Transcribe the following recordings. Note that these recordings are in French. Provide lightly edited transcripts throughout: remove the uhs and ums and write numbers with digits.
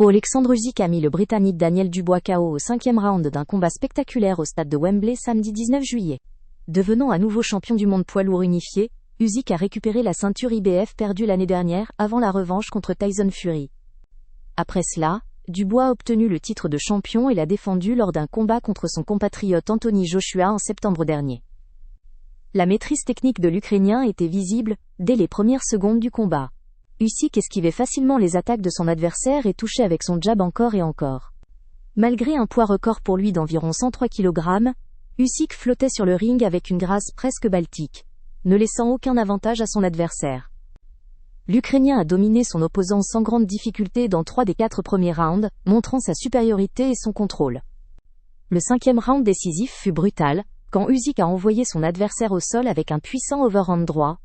Oleksandr Usyk a mis le Britannique Daniel Dubois KO au 5e round d'un combat spectaculaire au stade de Wembley samedi 19 juillet. Devenant à nouveau champion du monde poids lourd unifié, Usyk a récupéré la ceinture IBF perdue l'année dernière avant la revanche contre Tyson Fury. Après cela, Dubois a obtenu le titre de champion et l'a défendu lors d'un combat contre son compatriote Anthony Joshua en septembre dernier. La maîtrise technique de l'Ukrainien était visible dès les premières secondes du combat. Usyk esquivait facilement les attaques de son adversaire et touchait avec son jab encore et encore. Malgré un poids record pour lui d'environ 103 kg, Usyk flottait sur le ring avec une grâce presque baltique, ne laissant aucun avantage à son adversaire. L'Ukrainien a dominé son opposant sans grande difficulté dans 3 des 4 premiers rounds, montrant sa supériorité et son contrôle. Le 5e round décisif fut brutal, quand Usyk a envoyé son adversaire au sol avec un puissant overhand droit,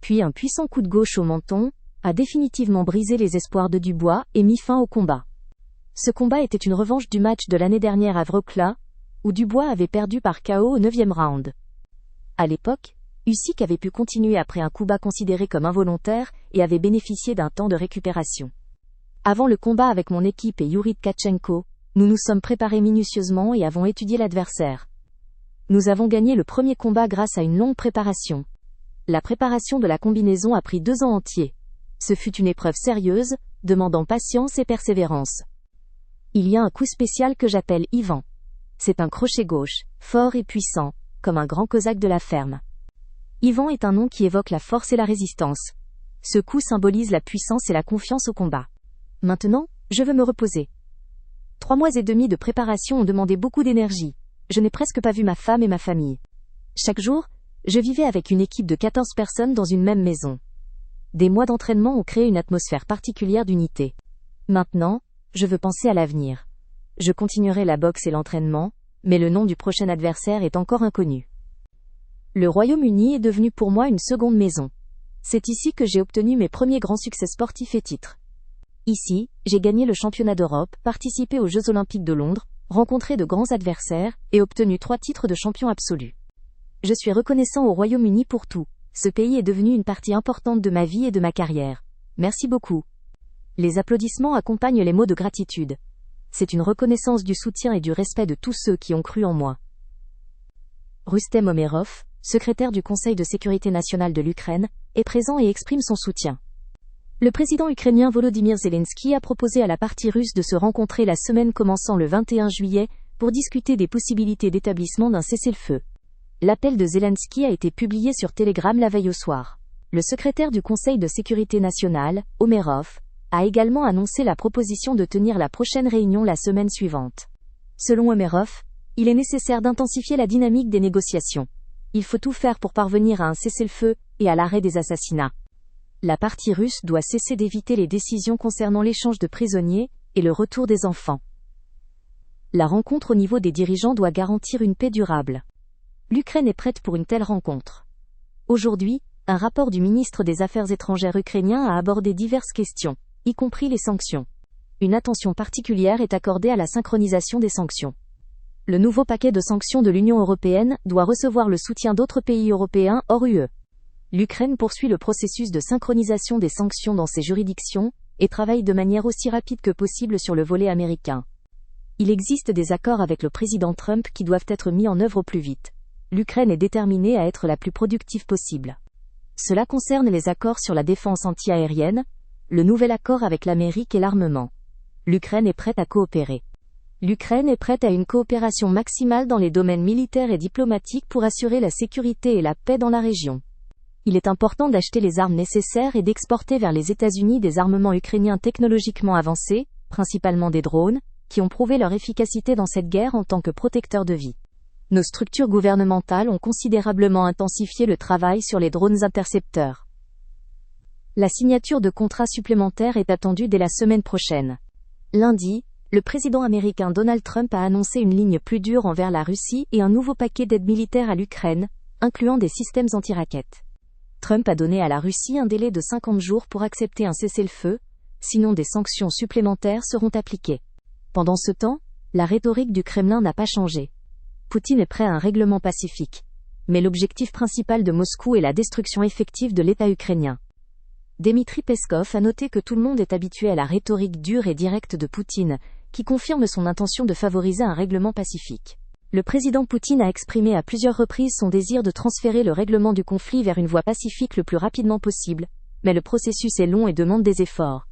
puis un puissant coup de gauche au menton, a définitivement brisé les espoirs de Dubois et mis fin au combat. Ce combat était une revanche du match de l'année dernière à Wrocław, où Dubois avait perdu par KO au 9e round. À l'époque, Usyk avait pu continuer après un coup bas considéré comme involontaire et avait bénéficié d'un temps de récupération. Avant le combat avec mon équipe et Yuri Tkachenko, nous nous sommes préparés minutieusement et avons étudié l'adversaire. Nous avons gagné le premier combat grâce à une longue préparation. La préparation de la combinaison a pris 2 ans entiers. Ce fut une épreuve sérieuse, demandant patience et persévérance. Il y a un coup spécial que j'appelle Ivan. C'est un crochet gauche, fort et puissant, comme un grand cosaque de la ferme. Ivan est un nom qui évoque la force et la résistance. Ce coup symbolise la puissance et la confiance au combat. Maintenant, je veux me reposer. 3 mois et demi de préparation ont demandé beaucoup d'énergie. Je n'ai presque pas vu ma femme et ma famille. Chaque jour, je vivais avec une équipe de 14 personnes dans une même maison. Des mois d'entraînement ont créé une atmosphère particulière d'unité. Maintenant, je veux penser à l'avenir. Je continuerai la boxe et l'entraînement, mais le nom du prochain adversaire est encore inconnu. Le Royaume-Uni est devenu pour moi une seconde maison. C'est ici que j'ai obtenu mes premiers grands succès sportifs et titres. Ici, j'ai gagné le championnat d'Europe, participé aux Jeux Olympiques de Londres, rencontré de grands adversaires, et obtenu 3 titres de champion absolu. Je suis reconnaissant au Royaume-Uni pour tout. Ce pays est devenu une partie importante de ma vie et de ma carrière. Merci beaucoup. Les applaudissements accompagnent les mots de gratitude. C'est une reconnaissance du soutien et du respect de tous ceux qui ont cru en moi. Rustem Omerov, secrétaire du Conseil de sécurité nationale de l'Ukraine, est présent et exprime son soutien. Le président ukrainien Volodymyr Zelensky a proposé à la partie russe de se rencontrer la semaine commençant le 21 juillet pour discuter des possibilités d'établissement d'un cessez-le-feu. L'appel de Zelensky a été publié sur Telegram la veille au soir. Le secrétaire du Conseil de sécurité nationale, Omerov, a également annoncé la proposition de tenir la prochaine réunion la semaine suivante. Selon Omerov, il est nécessaire d'intensifier la dynamique des négociations. Il faut tout faire pour parvenir à un cessez-le-feu et à l'arrêt des assassinats. La partie russe doit cesser d'éviter les décisions concernant l'échange de prisonniers et le retour des enfants. La rencontre au niveau des dirigeants doit garantir une paix durable. L'Ukraine est prête pour une telle rencontre. Aujourd'hui, un rapport du ministre des Affaires étrangères ukrainien a abordé diverses questions, y compris les sanctions. Une attention particulière est accordée à la synchronisation des sanctions. Le nouveau paquet de sanctions de l'Union européenne doit recevoir le soutien d'autres pays européens hors UE. L'Ukraine poursuit le processus de synchronisation des sanctions dans ses juridictions et travaille de manière aussi rapide que possible sur le volet américain. Il existe des accords avec le président Trump qui doivent être mis en œuvre au plus vite. L'Ukraine est déterminée à être la plus productive possible. Cela concerne les accords sur la défense anti-aérienne, le nouvel accord avec l'Amérique et l'armement. L'Ukraine est prête à coopérer. L'Ukraine est prête à une coopération maximale dans les domaines militaires et diplomatiques pour assurer la sécurité et la paix dans la région. Il est important d'acheter les armes nécessaires et d'exporter vers les États-Unis des armements ukrainiens technologiquement avancés, principalement des drones, qui ont prouvé leur efficacité dans cette guerre en tant que protecteurs de vie. Nos structures gouvernementales ont considérablement intensifié le travail sur les drones intercepteurs. La signature de contrats supplémentaires est attendue dès la semaine prochaine. Lundi, le président américain Donald Trump a annoncé une ligne plus dure envers la Russie et un nouveau paquet d'aide militaire à l'Ukraine, incluant des systèmes anti-raquettes. Trump a donné à la Russie un délai de 50 jours pour accepter un cessez-le-feu, sinon des sanctions supplémentaires seront appliquées. Pendant ce temps, la rhétorique du Kremlin n'a pas changé. Poutine est prêt à un règlement pacifique. Mais l'objectif principal de Moscou est la destruction effective de l'État ukrainien. Dmitri Peskov a noté que tout le monde est habitué à la rhétorique dure et directe de Poutine, qui confirme son intention de favoriser un règlement pacifique. Le président Poutine a exprimé à plusieurs reprises son désir de transférer le règlement du conflit vers une voie pacifique le plus rapidement possible, mais le processus est long et demande des efforts.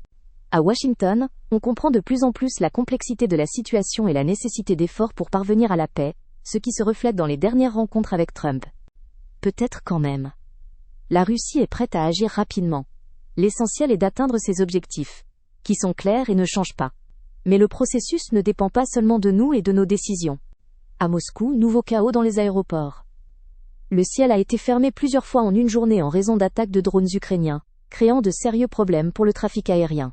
À Washington, on comprend de plus en plus la complexité de la situation et la nécessité d'efforts pour parvenir à la paix, ce qui se reflète dans les dernières rencontres avec Trump. Peut-être quand même. La Russie est prête à agir rapidement. L'essentiel est d'atteindre ses objectifs, qui sont clairs et ne changent pas. Mais le processus ne dépend pas seulement de nous et de nos décisions. À Moscou, nouveau chaos dans les aéroports. Le ciel a été fermé plusieurs fois en une journée en raison d'attaques de drones ukrainiens, créant de sérieux problèmes pour le trafic aérien.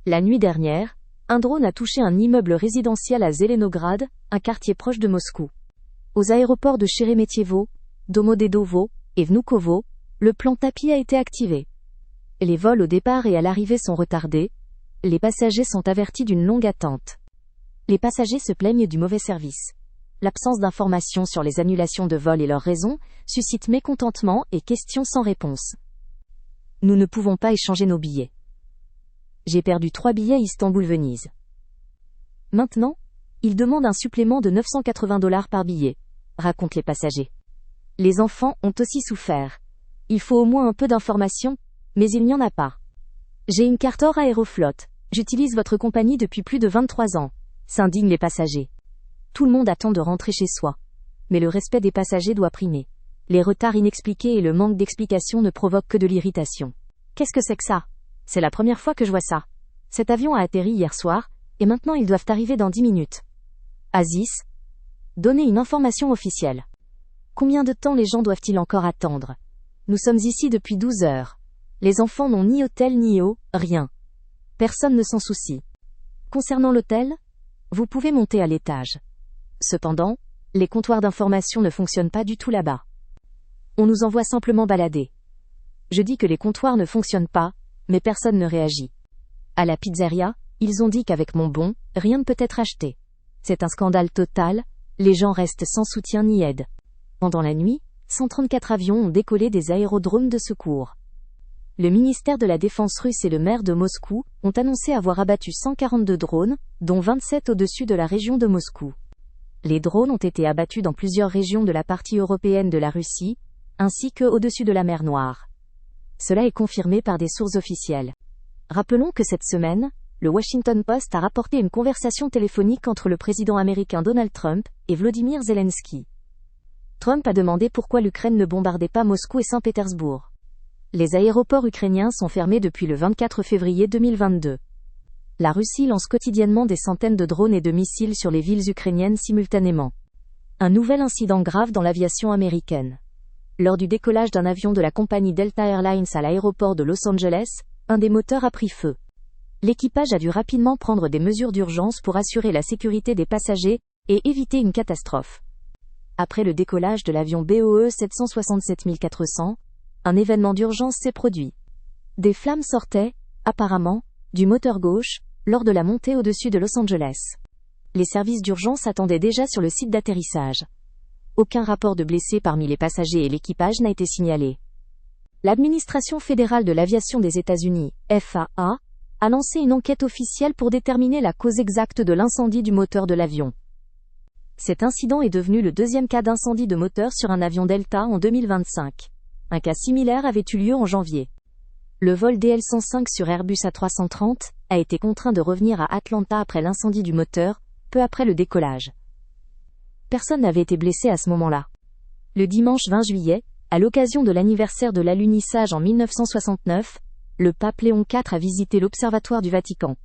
La nuit dernière, un drone a touché un immeuble résidentiel à Zelenograd, un quartier proche de Moscou. Aux aéroports de Sheremetyevo, Domodedovo et Vnukovo, le plan tapis a été activé. Les vols au départ et à l'arrivée sont retardés. Les passagers sont avertis d'une longue attente. Les passagers se plaignent du mauvais service. L'absence d'informations sur les annulations de vols et leurs raisons suscite mécontentement et questions sans réponse. Nous ne pouvons pas échanger nos billets. J'ai perdu 3 billets Istanbul-Venise. Maintenant, ils demandent un supplément de $980 par billet, racontent les passagers. Les enfants ont aussi souffert. Il faut au moins un peu d'informations, mais il n'y en a pas. J'ai une carte hors Aeroflot. J'utilise votre compagnie depuis plus de 23 ans, s'indignent les passagers. Tout le monde attend de rentrer chez soi. Mais le respect des passagers doit primer. Les retards inexpliqués et le manque d'explications ne provoquent que de l'irritation. Qu'est-ce que c'est que ça ? C'est la première fois que je vois ça. Cet avion a atterri hier soir, et maintenant ils doivent arriver dans 10 minutes. Aziz, donnez une information officielle. Combien de temps les gens doivent-ils encore attendre ? Nous sommes ici depuis 12 heures. Les enfants n'ont ni hôtel ni eau, rien. Personne ne s'en soucie. Concernant l'hôtel, vous pouvez monter à l'étage. Cependant, les comptoirs d'information ne fonctionnent pas du tout là-bas. On nous envoie simplement balader. Je dis que les comptoirs ne fonctionnent pas, mais personne ne réagit. À la pizzeria, ils ont dit qu'avec mon bon, rien ne peut être acheté. C'est un scandale total, les gens restent sans soutien ni aide. Pendant la nuit, 134 avions ont décollé des aérodromes de secours. Le ministère de la Défense russe et le maire de Moscou ont annoncé avoir abattu 142 drones, dont 27 au-dessus de la région de Moscou. Les drones ont été abattus dans plusieurs régions de la partie européenne de la Russie, ainsi que au-dessus de la mer Noire. Cela est confirmé par des sources officielles. Rappelons que cette semaine, le Washington Post a rapporté une conversation téléphonique entre le président américain Donald Trump et Volodymyr Zelensky. Trump a demandé pourquoi l'Ukraine ne bombardait pas Moscou et Saint-Pétersbourg. Les aéroports ukrainiens sont fermés depuis le 24 février 2022. La Russie lance quotidiennement des centaines de drones et de missiles sur les villes ukrainiennes simultanément. Un nouvel incident grave dans l'aviation américaine. Lors du décollage d'un avion de la compagnie Delta Airlines à l'aéroport de Los Angeles, un des moteurs a pris feu. L'équipage a dû rapidement prendre des mesures d'urgence pour assurer la sécurité des passagers et éviter une catastrophe. Après le décollage de l'avion BOE 767-400, un événement d'urgence s'est produit. Des flammes sortaient, apparemment, du moteur gauche, lors de la montée au-dessus de Los Angeles. Les services d'urgence attendaient déjà sur le site d'atterrissage. Aucun rapport de blessés parmi les passagers et l'équipage n'a été signalé. L'administration fédérale de l'aviation des États-Unis, FAA, a lancé une enquête officielle pour déterminer la cause exacte de l'incendie du moteur de l'avion. Cet incident est devenu le deuxième cas d'incendie de moteur sur un avion Delta en 2025. Un cas similaire avait eu lieu en janvier. Le vol DL-105 sur Airbus A330 a été contraint de revenir à Atlanta après l'incendie du moteur, peu après le décollage. Personne n'avait été blessé à ce moment-là. Le dimanche 20 juillet, à l'occasion de l'anniversaire de l'alunissage en 1969, le pape Léon IV a visité l'Observatoire du Vatican.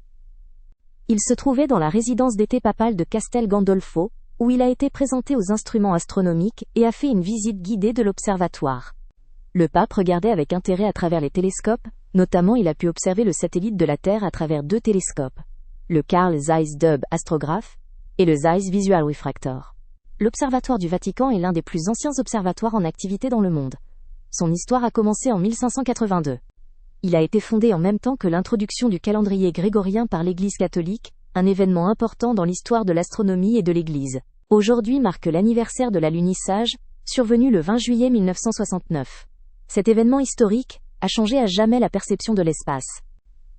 Il se trouvait dans la résidence d'été papale de Castel Gandolfo, où il a été présenté aux instruments astronomiques et a fait une visite guidée de l'observatoire. Le pape regardait avec intérêt à travers les télescopes, notamment il a pu observer le satellite de la Terre à travers 2 télescopes, le Carl Zeiss Dub Astrograph et le Zeiss Visual Refractor. L'Observatoire du Vatican est l'un des plus anciens observatoires en activité dans le monde. Son histoire a commencé en 1582. Il a été fondé en même temps que l'introduction du calendrier grégorien par l'Église catholique, un événement important dans l'histoire de l'astronomie et de l'Église. Aujourd'hui marque l'anniversaire de l'alunissage, survenu le 20 juillet 1969. Cet événement historique, a changé à jamais la perception de l'espace.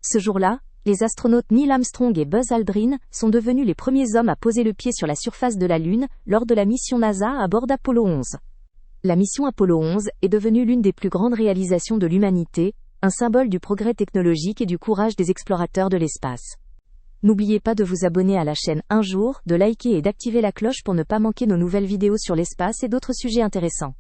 Ce jour-là, les astronautes Neil Armstrong et Buzz Aldrin sont devenus les premiers hommes à poser le pied sur la surface de la Lune lors de la mission NASA à bord d'Apollo 11. La mission Apollo 11 est devenue l'une des plus grandes réalisations de l'humanité, un symbole du progrès technologique et du courage des explorateurs de l'espace. N'oubliez pas de vous abonner à la chaîne Un jour, de liker et d'activer la cloche pour ne pas manquer nos nouvelles vidéos sur l'espace et d'autres sujets intéressants.